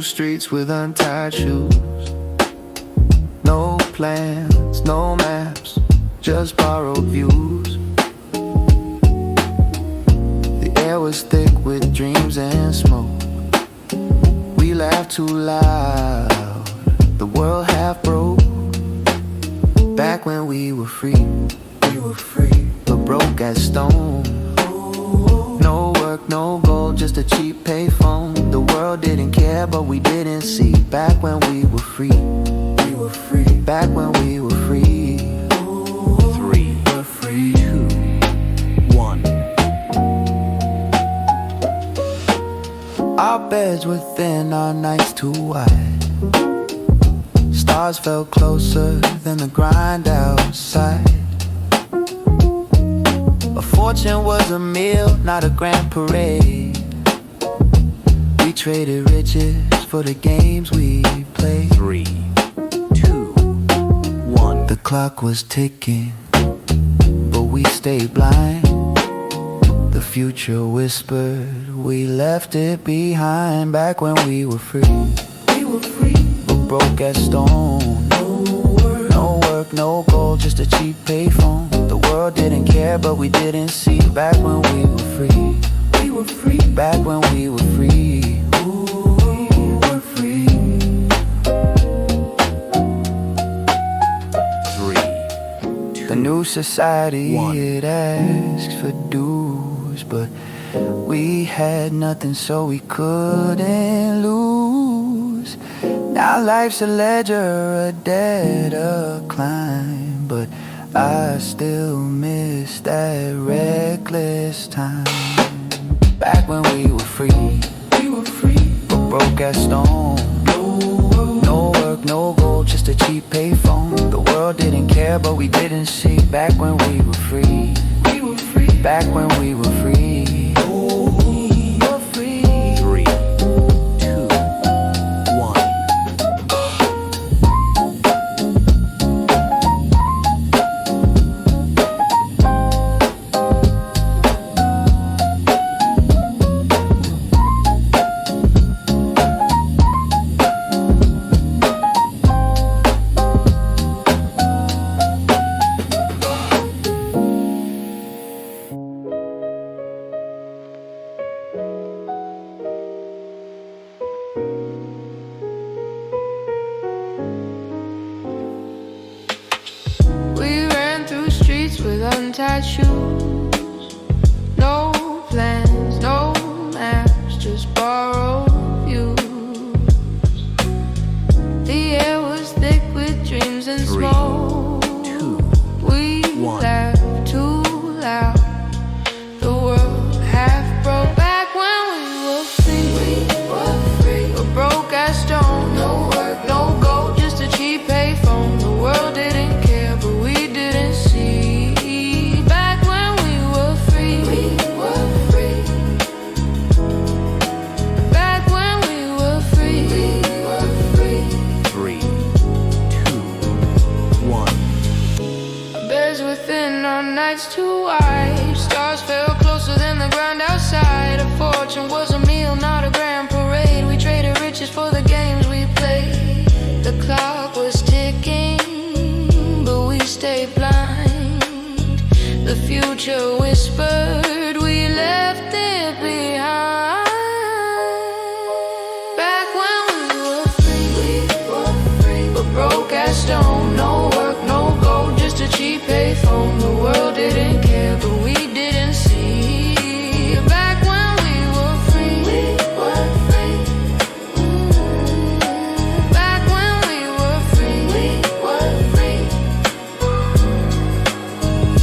through streets with untied shoes. No plans, no maps, just borrowed views. The air was thick with dreams and smoke. We laughed too loud, the world half broke. Back when we were free, but broke as stone. No work, no gold, just a cheap payphone. The world didn't care, but we didn't see. Back when we were free, back when we were free. 3, 2, 1. Our beds were thin, our nights too wide. Stars felt closer than the grind outside. A fortune was a meal, not a grand parade. We traded riches for the games we played. 3, 2, 1. The clock was ticking, but we stayed blind. The future whispered, we left it behind. Back when we were free, but broke as stone. No work, no gold, just a cheap payphone. The world didn't care, but we didn't see. Back when we were free, back when we were free. The new society, it asks for dues, but we had nothing, so we couldn't lose. Now life's a ledger, a debt, a climb, but I still miss that reckless time. Back when we were free, but broke as stone. No work, no gold, just a cheap payphone. The world didn't care, but we didn't see. Back when we were free, back when we were free. 3, 2, 1. With untied shoes, no plans, no maps, just borrowed views. The air was thick with dreams and 3, smoke. 2, We 1. laughed too loud, the world half broke. Back when we were free, but broke as stone. No work, no gold, just a cheap payphone. The world didn't care, but we didn't see. Nights too wide, stars fell closer than the ground outside. A fortune was a meal, not a grand parade. We traded riches for the games we played. The clock was ticking, but we stayed blind. The future whispered, we left it behind. Back when we were free, but broke as stone. No work, no gold, just a cheap payphone. The world didn't care, but we didn't see. Back when we were free, back when we were free,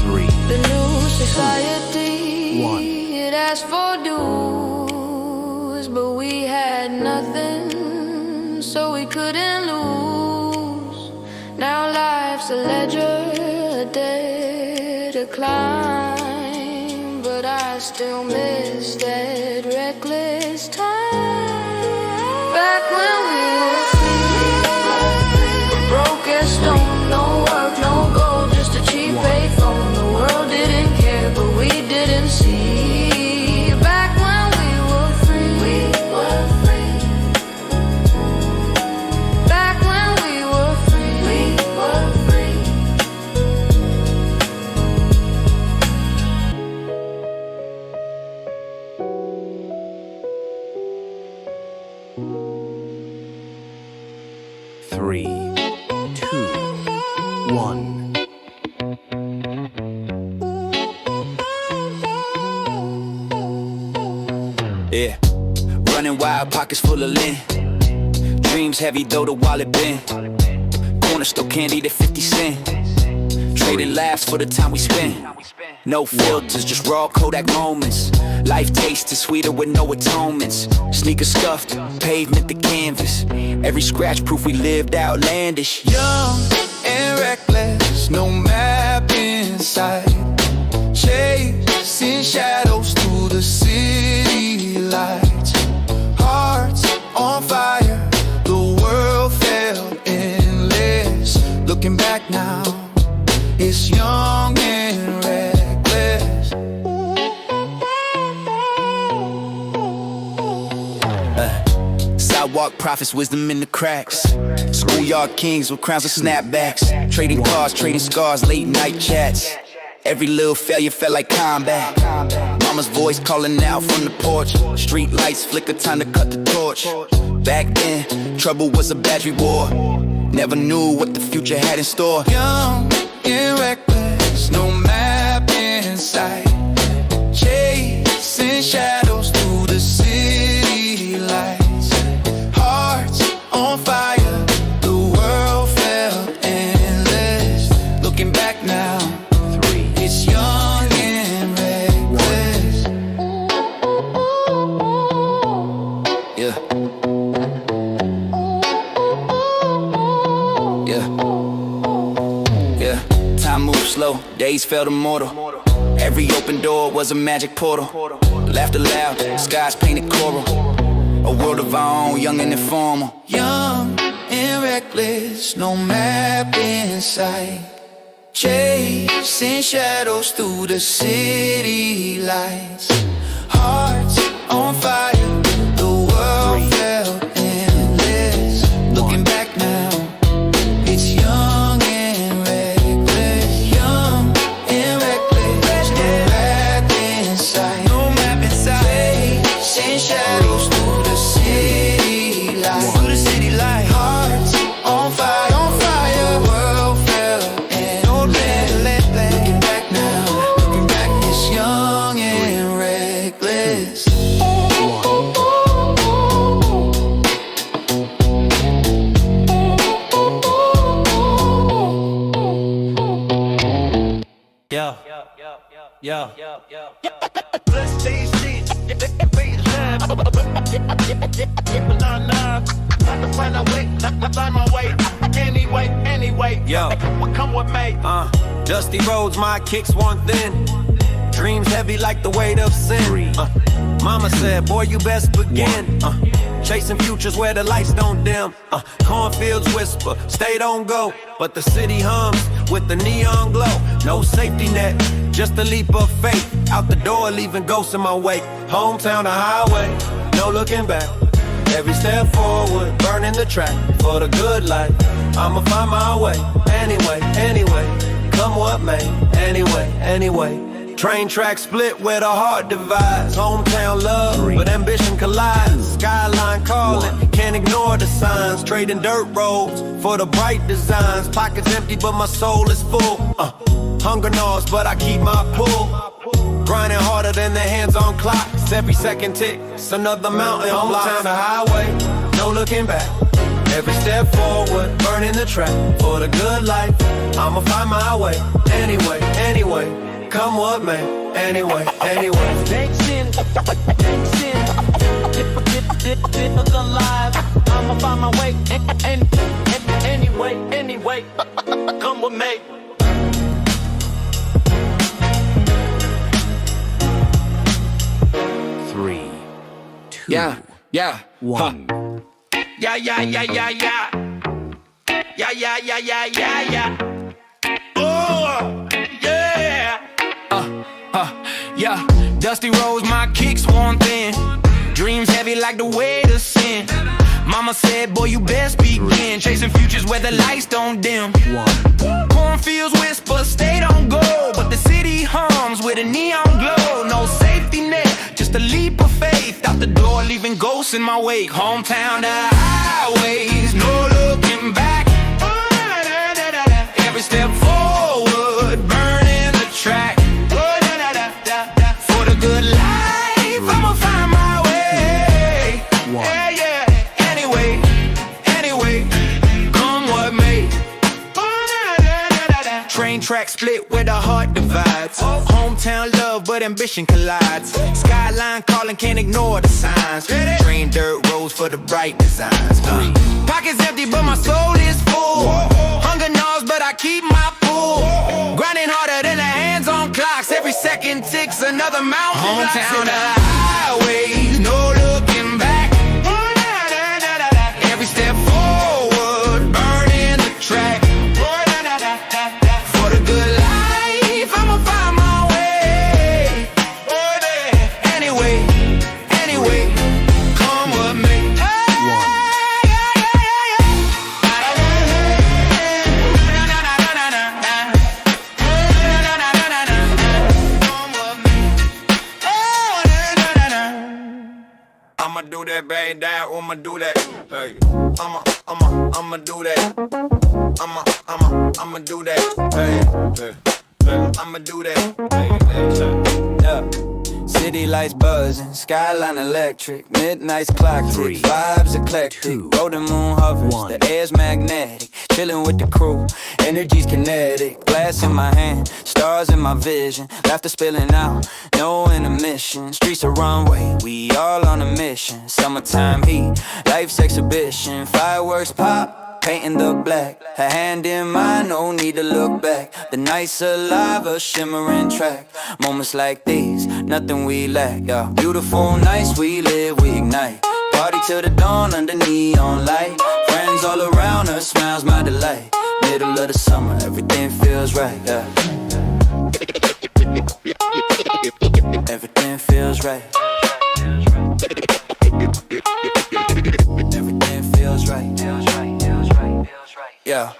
3, the new society, 1. it asked for dues, but we had nothing, so we couldn't lose. Now life's a ledger, a debt, a climb, but I still miss that reckless time. Back when we were free, broke as stone. No work, no gold, just a cheap payphone. The world didn't care, but we didn't see. Back when we were free, 3, 2, 1. Yeah, running wild, pockets full of lint. Dreams heavy though the wallet been. Corner store candy to 50 cents. Trading laughs for the time we spend. No filters, just raw Kodak moments. Life tastes sweeter with no atonements. Sneakers scuffed, pavement the canvas. Every scratch proof we lived outlandish. Young and reckless, no map in sight. Chasing shadows through the city lights. Hearts on fire, the world felt endless. Looking back now, it's young and reckless. Sidewalk prophets, wisdom in the cracks. Schoolyard kings with crowns and snapbacks. Trading cars, trading scars, late night chats. Every little failure felt like combat. Mama's voice calling out from the porch. Street lights flicker, time to cut the torch. Back then, trouble was a badge we wore. Never knew what the future had in store. Young and reckless, no map in sight. Chasing shadows through the city lights. Hearts on fire, the world felt endless. Looking back now, it's young and reckless. Yeah. Yeah. Time moved slow, days felt immortal. Every open door was a magic portal. Laughter loud, skies painted coral. A world of our own, young and informal. Young and reckless, no map in sight. Chasing shadows through the city lights. Hearts on fire, the world felt endless. Looking back now, it's young and reckless. Young and reckless, no map in sight. No map in sight. Chasing shadows through the city lights. Through the city lights. Hearts on fire, on fire. The world felt endless. Looking back now, looking back, it's young and reckless. Come with me. Dusty roads, my kicks worn thin. Dreams heavy like the weight of sin. Mama said, boy, you best begin. Chasing futures where the lights don't dim. Cornfields whisper, stay don't go. But the city hums with the neon glow. No safety net, just a leap of faith. Out the door, leaving ghosts in my wake. Hometown the highway, no looking back. Every step forward, burning the track for the good life. I'ma find my way, anyway, come what may, anyway. Train track split where the heart divides. Hometown love, but ambition collides. Skyline calling, can't ignore the signs. Trading dirt roads for the bright designs. Pockets empty, but my soul is full. Hunger gnaws, but I keep my pull. Grinding harder than the hands on clocks. Every second ticks, another mountain unlocks. Hometown the highway, no looking back. Every step forward, burning the track for the good life. I'ma find my way, anyway. Come what may, anyway. Takes in, dip alive. I'ma find my way, anyway. Come with me. Three, two, Yeah. one. Yeah. Oh, yeah. Yeah, dusty roads, my kicks worn thin. Dreams heavy like the weight of sin. Mama said, boy, you best begin. Chasing futures where the lights don't dim. Cornfields whisper, stay don't go. But the city hums with a neon glow. No safety net, just a leap of faith. Out the door, leaving ghosts in my wake. Hometown to highways, no looking back. good life, I'ma find my way. Yeah, yeah. Anyway, come what may. Train track split where the heart divides. Hometown love, but ambition collides. Skyline calling, can't ignore the signs. Drain dirt roads for the bright designs. Pockets empty, but my soul is full. Hunger gnaws, but I keep my pool. Grinding harder than the hands-on clocks. Every second ticks another mountain. Hometown to highways, no looking back. Every step forward, burning the track. For the good life, I'ma find my way. Anyway, come what may. I'ma do that, baby, that, I'ma do that. Hey, I'ma do that. I'ma do that. Hey, I'ma do that. Hey, yeah. City lights buzzing, skyline electric, midnight's clock tick, vibes eclectic, golden moon hovers, the air's magnetic, chilling with the crew, energy's kinetic, glass in my hand, stars in my vision, laughter spilling out, no intermission, streets a runway, we all on a mission, summertime heat, life's exhibition, fireworks pop, painting the black, her hand in mine, no need to look back. The night's alive, a shimmering track. Moments like these, nothing we lack, yeah. Beautiful nights we live, we ignite. Party till the dawn under neon light. Friends all around us, smiles my delight. Middle of the summer, everything feels right, yeah. Everything feels right. Everything feels right. Yeah.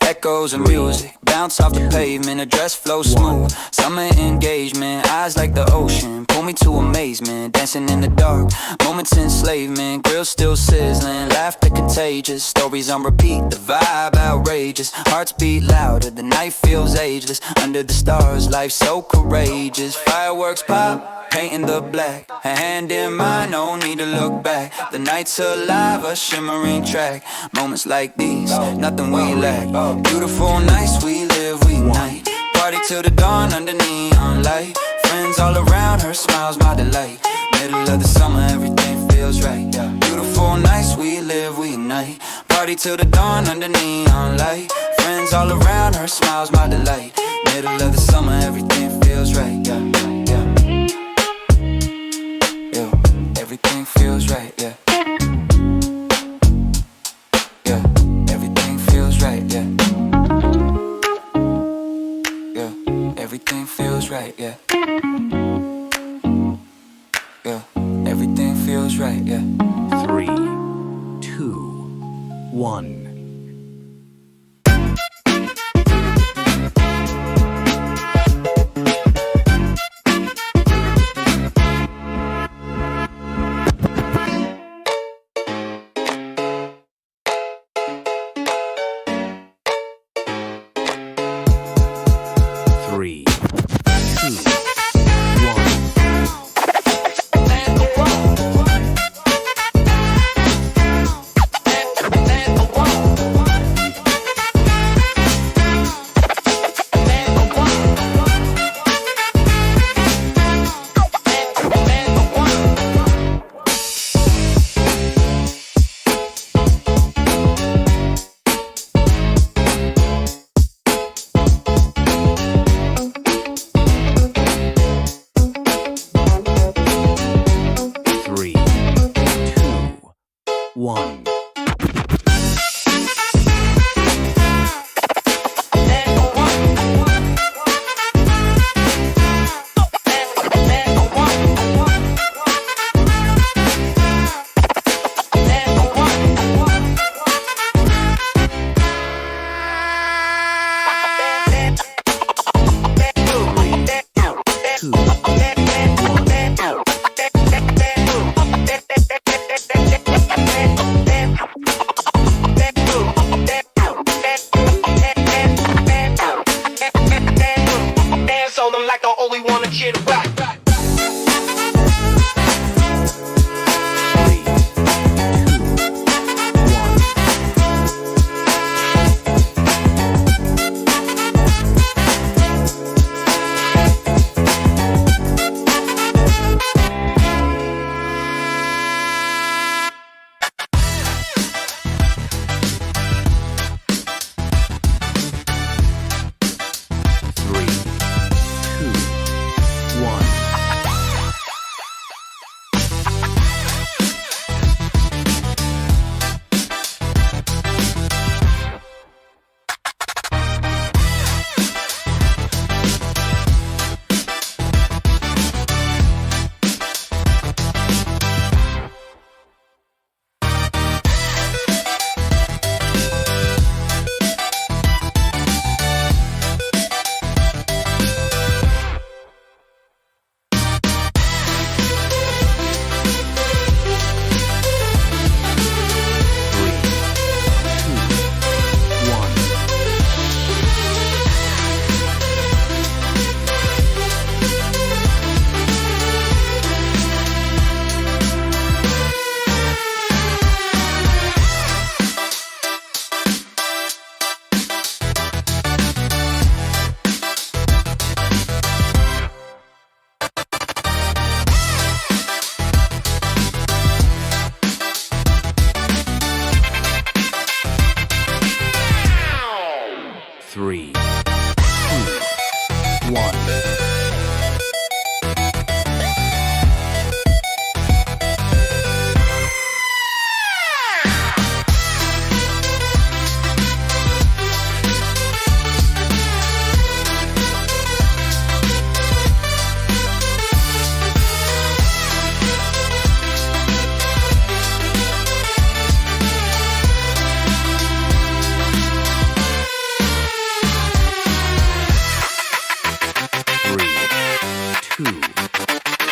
Echoes of music, bounce off the pavement, a dress flow smooth. Summer engagement, eyes like the ocean, pull me to amazement. Dancing in the dark, moments enslavement, grills still sizzling, laughter contagious, stories on repeat, the vibe outrageous. Hearts beat louder, the night feels ageless. Under the stars, life so courageous. Fireworks pop, painting the black, her hand in mine, no need to look back. The night's alive, a shimmering track. Moments like these, nothing we lack. Beautiful nights we live, we night. Party till the dawn under neon light. Friends all around her, smiles my delight. Middle of the summer, everything feels right. Beautiful nights we live, we night. Party till the dawn under neon light. Friends all around her, smiles my delight. Middle of the summer, everything feels right. Everything feels right, yeah. Yeah, everything feels right, yeah. Yeah, everything feels right, yeah. Yeah, everything feels right, yeah. 3, 2, 1.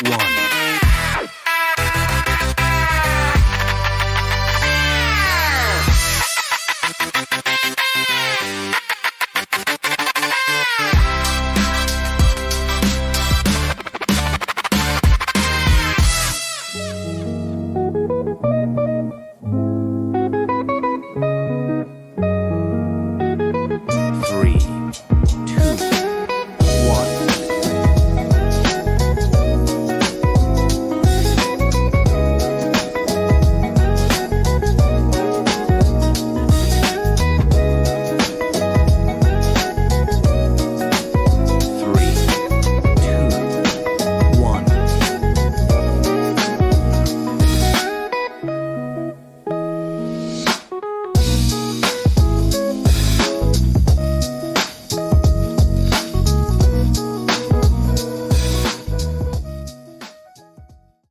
one.